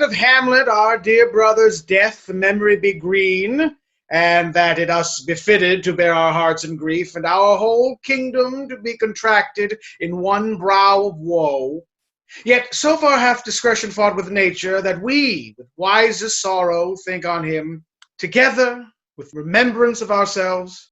that of Hamlet, our dear brother's death, the memory be green, and that it us befitted to bear our hearts in grief, and our whole kingdom to be contracted in one brow of woe. Yet so far hath discretion fought with nature, that we, with wisest sorrow, think on him, together with remembrance of ourselves.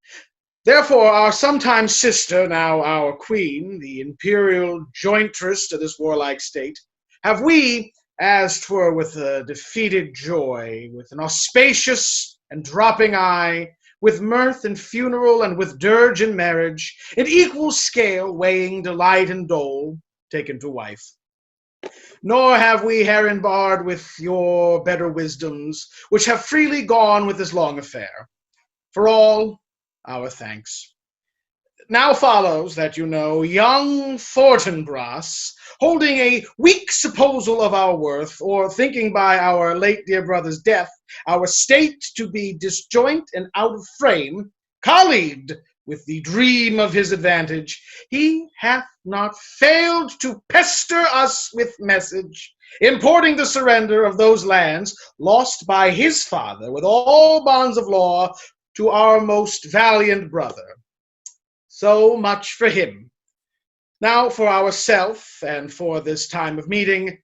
Therefore our sometime sister, now our queen, the imperial jointress to this warlike state, have we, as 'twere with a defeated joy, with an auspicious and dropping eye, with mirth and funeral, and with dirge and marriage, in equal scale weighing delight and dole, taken to wife. Nor have we herein barred with your better wisdoms, which have freely gone with this long affair. For all, our thanks. Now follows, that you know, young Fortinbras, holding a weak supposal of our worth, or thinking by our late dear brother's death, our state to be disjoint and out of frame, colleagued with the dream of his advantage, he hath not failed to pester us with message, importing the surrender of those lands lost by his father with all bonds of law to our most valiant brother. So much for him. Now for ourself, and for this time of meeting,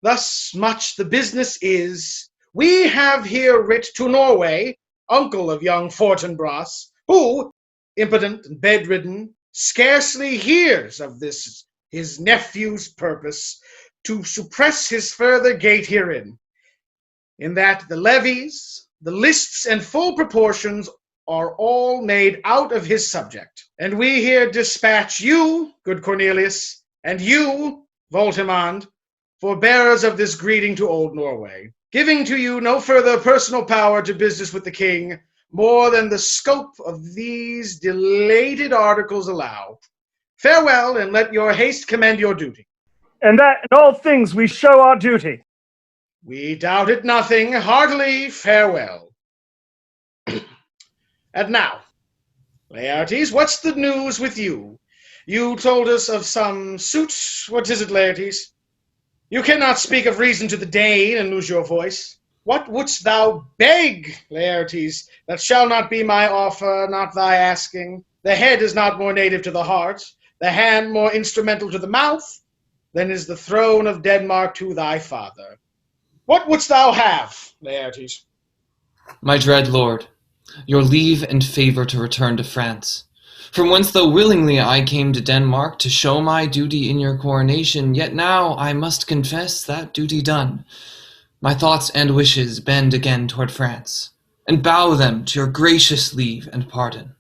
thus much the business is, we have here writ to Norway, uncle of young Fortinbras, who, impotent and bedridden, scarcely hears of this his nephew's purpose, to suppress his further gait herein, in that the levies, the lists, and full proportions are all made out of his subject. And we here dispatch you, good Cornelius, and you, Voltimand, for bearers of this greeting to old Norway, giving to you no further personal power to business with the king, more than the scope of these dilated articles allow. Farewell, and let your haste commend your duty. And that in all things we show our duty. We doubt it nothing. Heartily farewell. And now, Laertes, what's the news with you? You told us of some suit. What is it, Laertes? You cannot speak of reason to the Dane and lose your voice. What wouldst thou beg, Laertes? That shall not be my offer, not thy asking. The head is not more native to the heart, the hand more instrumental to the mouth, than is the throne of Denmark to thy father. What wouldst thou have, Laertes? My dread lord, your leave and favour to return to France. From whence though willingly I came to Denmark to show my duty in your coronation, yet now I must confess that duty done. My thoughts and wishes bend again toward France, and bow them to your gracious leave and pardon.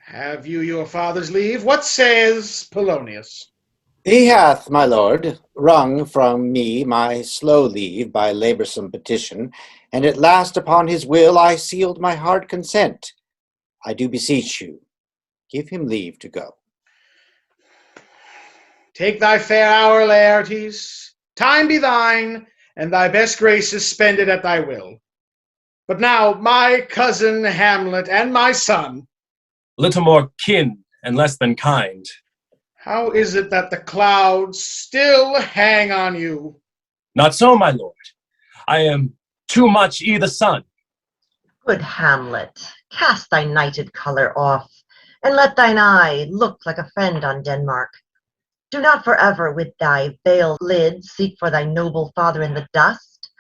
Have you your father's leave? What says Polonius? He hath, my lord, wrung from me my slow leave by laboursome petition, and at last upon his will I sealed my hard consent. I do beseech you, give him leave to go. Take thy fair hour, Laertes. Time be thine, and thy best graces spend it at thy will. But now, my cousin Hamlet and my son. Little more kin and less than kind. How is it that the clouds still hang on you? Not so, my lord. I am too much the sun. Good Hamlet, cast thy nighted colour off, and let thine eye look like a friend on Denmark. Do not forever with thy veiled lid seek for thy noble father in the dust.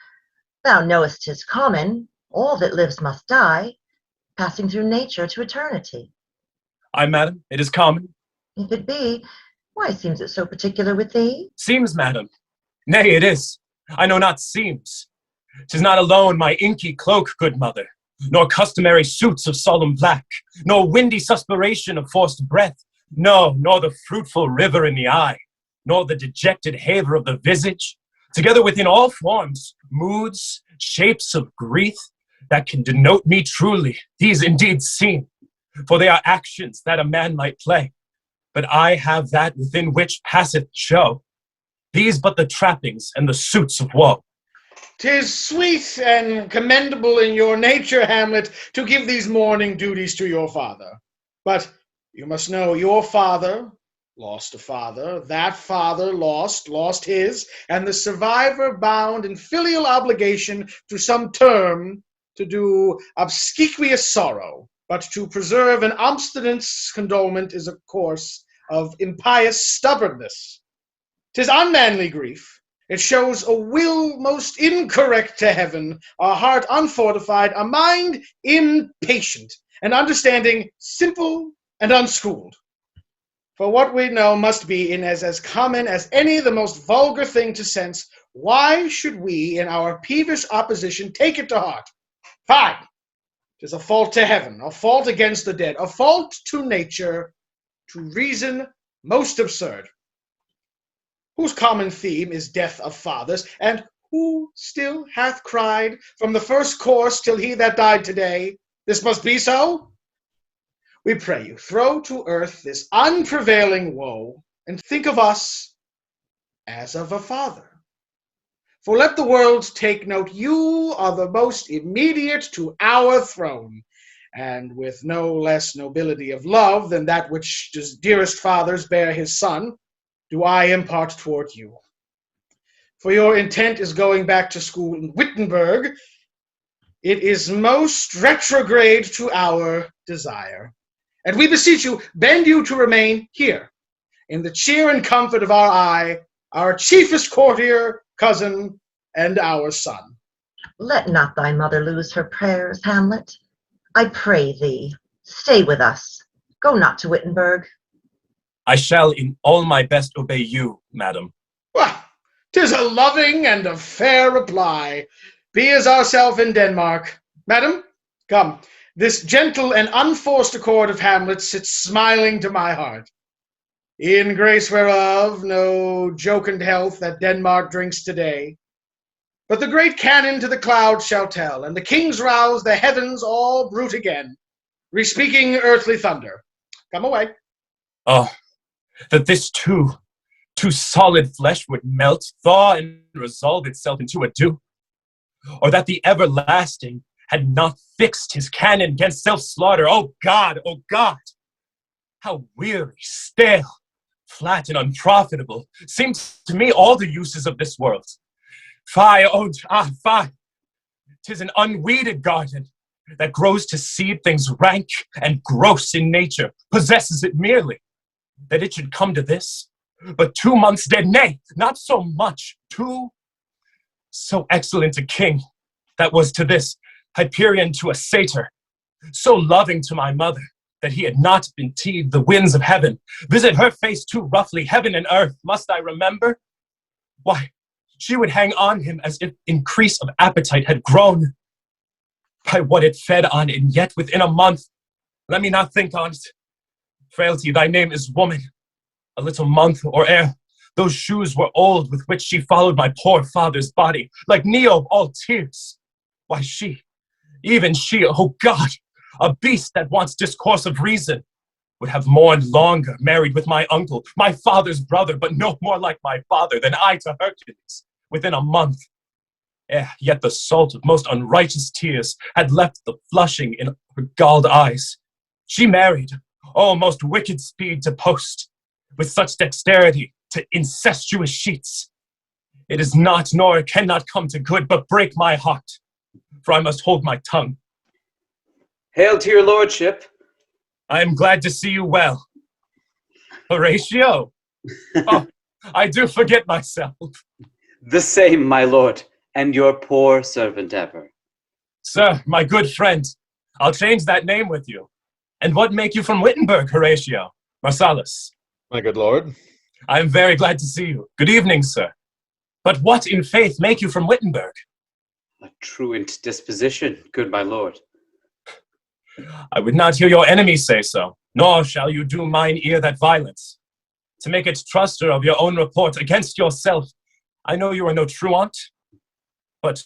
Thou knowest 'tis common, all that lives must die, passing through nature to eternity. Ay, madam, it is common. If it be, why seems it so particular with thee? Seems, madam. Nay, it is. I know not seems. 'Tis not alone my inky cloak, good mother, nor customary suits of solemn black, nor windy suspiration of forced breath, no, nor the fruitful river in the eye, nor the dejected haver of the visage, together within all forms, moods, shapes of grief, that can denote me truly, these indeed seem, for they are actions that a man might play. But I have that within which passeth show, these but the trappings and the suits of woe. 'Tis sweet and commendable in your nature, Hamlet, to give these mourning duties to your father. But you must know your father, lost a father, that father lost his, and the survivor bound in filial obligation to some term to do obsequious sorrow, but to preserve an obstinance condolement is a course of impious stubbornness. 'Tis unmanly grief. It shows a will most incorrect to heaven, a heart unfortified, a mind impatient, an understanding simple and unschooled. For what we know must be in as common as any the most vulgar thing to sense. Why should we, in our peevish opposition, take it to heart? Fine! 'Tis a fault to heaven, a fault against the dead, a fault to nature, to reason most absurd. Whose common theme is death of fathers, and who still hath cried from the first course till he that died today, this must be so? We pray you, throw to earth this unprevailing woe, and think of us as of a father. For let the world take note, you are the most immediate to our throne, and with no less nobility of love than that which dearest fathers bear his son, do I impart toward you. For your intent is going back to school in Wittenberg. It is most retrograde to our desire. And we beseech you, bend you to remain here, in the cheer and comfort of our eye, our chiefest courtier, cousin, and our son. Let not thy mother lose her prayers, Hamlet. I pray thee, stay with us. Go not to Wittenberg. I shall in all my best obey you, madam. Well, 'tis a loving and a fair reply. Be as ourself in Denmark. Madam, come. This gentle and unforced accord of Hamlet sits smiling to my heart. In grace whereof no jocund health that Denmark drinks today. But the great cannon to the clouds shall tell, and the kings rouse the heavens all brute again, respeaking earthly thunder. Come away. Oh, that this too solid flesh would melt, thaw, and resolve itself into a dew. Or that the everlasting had not fixed his cannon against self-slaughter. Oh God, oh God! How weary, stale, flat, and unprofitable seems to me all the uses of this world. Fie, oh, fie! 'Tis an unweeded garden that grows to seed things rank and gross in nature, possesses it merely. That it should come to this, but 2 months dead, nay, not so much, 2. So excellent a king, that was to this, Hyperion to a satyr, so loving to my mother, that he had not been teed the winds of heaven, visit her face too roughly, heaven and earth, must I remember? Why, she would hang on him as if increase of appetite had grown by what it fed on, and yet within a month, let me not think on't. Frailty, thy name is woman. A little month or ere, those shoes were old with which she followed my poor father's body, like Niobe all tears. Why she, even she, oh God, a beast that wants discourse of reason, would have mourned longer, married with my uncle, my father's brother, but no more like my father than I to Hercules, within a month. Yet the salt of most unrighteous tears had left the flushing in her galled eyes. She married, oh, most wicked speed to post, with such dexterity to incestuous sheets. It is not, nor cannot come to good, but break my heart, for I must hold my tongue. Hail to your lordship. I am glad to see you well. Horatio! Oh, I do forget myself. The same, my lord, and your poor servant ever. Sir, my good friend, I'll change that name with you. And what make you from Wittenberg, Horatio? Marsalis. My good lord. I am very glad to see you. Good evening, sir. But what in faith make you from Wittenberg? A truant disposition, good my lord. I would not hear your enemies say so, nor shall you do mine ear that violence. To make it truster of your own report against yourself, I know you are no truant. But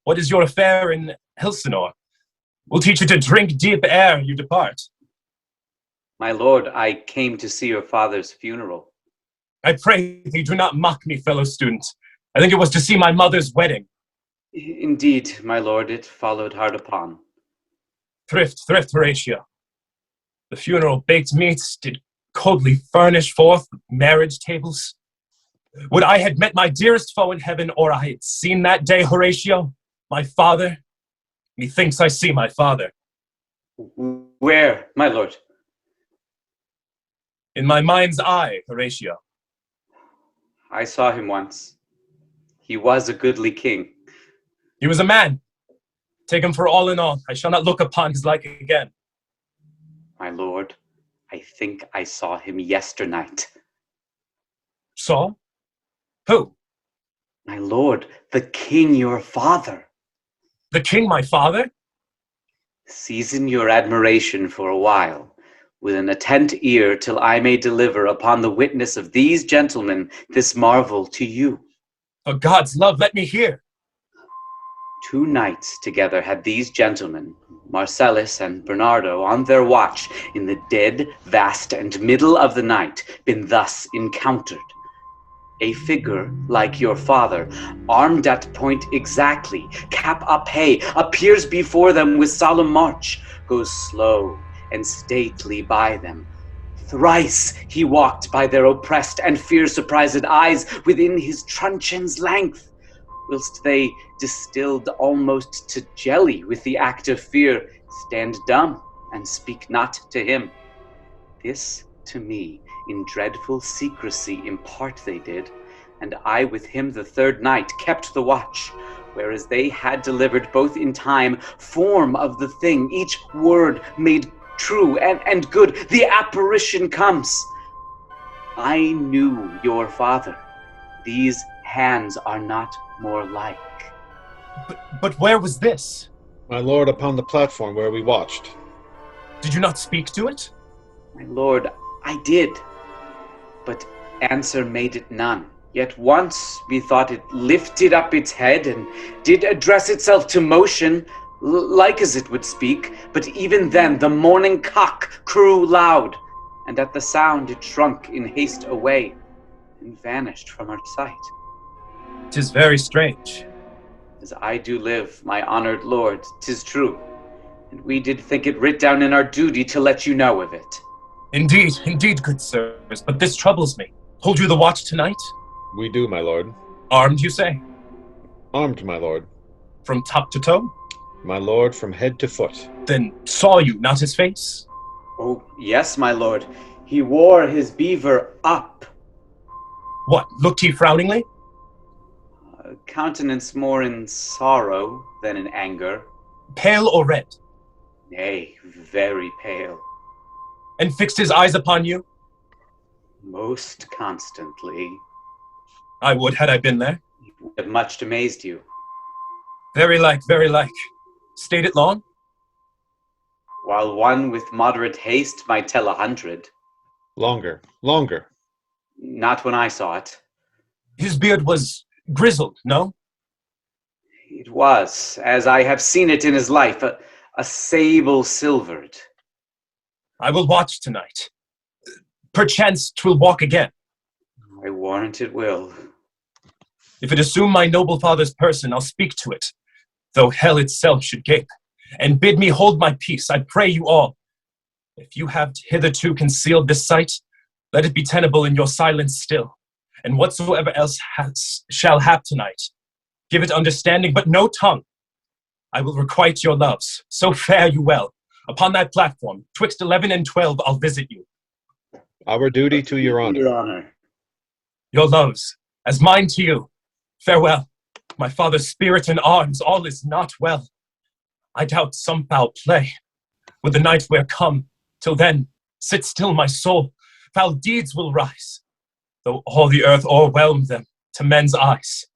what is your affair in Elsinore? We'll teach you to drink deep ere you depart. My lord, I came to see your father's funeral. I pray thee do not mock me, fellow student. I think it was to see my mother's wedding. Indeed, my lord, it followed hard upon. Thrift, Horatio. The funeral baked meats did coldly furnish forth marriage tables? Would I had met my dearest foe in heaven, or I had seen that day, Horatio, my father? Methinks I see my father. Where, my lord? In my mind's eye, Horatio. I saw him once. He was a goodly king. He was a man. Take him for all in all. I shall not look upon his like again. My lord, I think I saw him yesternight. Saw? Who? My lord, the king your father. The king my father? Season your admiration for a while, with an attent ear, till I may deliver upon the witness of these gentlemen this marvel to you. For God's love, let me hear. 2 nights together had these gentlemen, Marcellus and Bernardo, on their watch in the dead, vast, and middle of the night, been thus encountered. A figure like your father, armed at point exactly, cap up hay, appears before them with solemn march, goes slow and stately by them. Thrice he walked by their oppressed and fear-surprised eyes within his truncheon's length, whilst they, distilled almost to jelly with the act of fear, stand dumb and speak not to him. This to me in dreadful secrecy impart they did, and I with him the 3rd night kept the watch, whereas they had delivered both in time form of the thing, each word made true and good. The apparition comes. I knew your father. These hands are not more like. But where was this? My lord, upon the platform where we watched. Did you not speak to it? My lord, I did, but answer made it none. Yet once methought it lifted up its head and did address itself to motion, like as it would speak, but even then the morning cock crew loud, and at the sound it shrunk in haste away, and vanished from our sight. 'Tis very strange. As I do live, my honored lord, 'tis true, and we did think it writ down in our duty to let you know of it. Indeed, good sirs, but this troubles me. Hold you the watch tonight? We do, my lord. Armed, you say? Armed, my lord. From top to toe? My lord, from head to foot. Then saw you not his face? Oh, yes, my lord. He wore his beaver up. What, looked he frowningly? A countenance more in sorrow than in anger. Pale or red? Nay, very pale. And fixed his eyes upon you? Most constantly. I would, had I been there. He would have much amazed you. Very like, very like. Stayed it long? While one with moderate haste might tell 100. Longer. Not when I saw it. His beard was grizzled, no? It was, as I have seen it in his life, a sable silvered. I will watch tonight. Perchance 'twill walk again. I warrant it will. If it assume my noble father's person, I'll speak to it, though hell itself should gape, and bid me hold my peace, I pray you all. If you have hitherto concealed this sight, let it be tenable in your silence still, and whatsoever else shall hap tonight, give it understanding, but no tongue. I will requite your loves, so fare you well. Upon that platform, twixt 11 and 12, I'll visit you. Our duty to your honor. Your honor. Your loves, as mine to you. Farewell. My father's spirit in arms, all is not well. I doubt some foul play. With the night we're come, till then, sit still my soul. Foul deeds will rise, though all the earth o'erwhelm them to men's eyes.